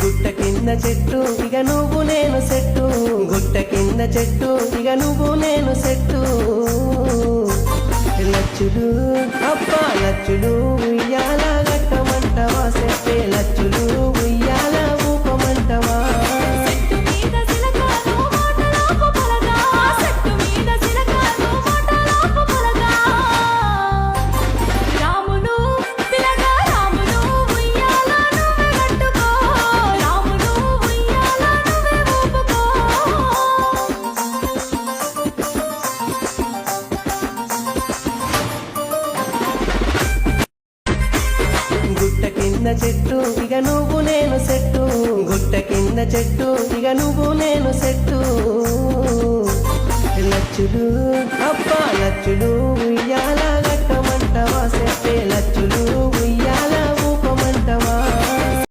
గుట్ట కింద చెట్టు ఇక నువ్వు నేను సెట్టు, గుట్ట కింద చెట్టు ఇక నువ్వు నేను సెట్టు. లచ్చులు అబ్బా లచ్చులు ఉయ్యాల గట్టమంటవా, సెట్టే లచ్చులు ఉయ్యాల ఊపమంటవా. గుట్ట కింద చెట్టు ఇక నువ్వు నేను సెట్టు, గుట్ట కింద చెట్టు ఇక నువ్వు నేను సెట్టు. లచ్చులు అబ్బా లచ్చులు ఉయ్యాల గట్టమంటవా, సెట్టే లచ్చులు ఉయ్యాల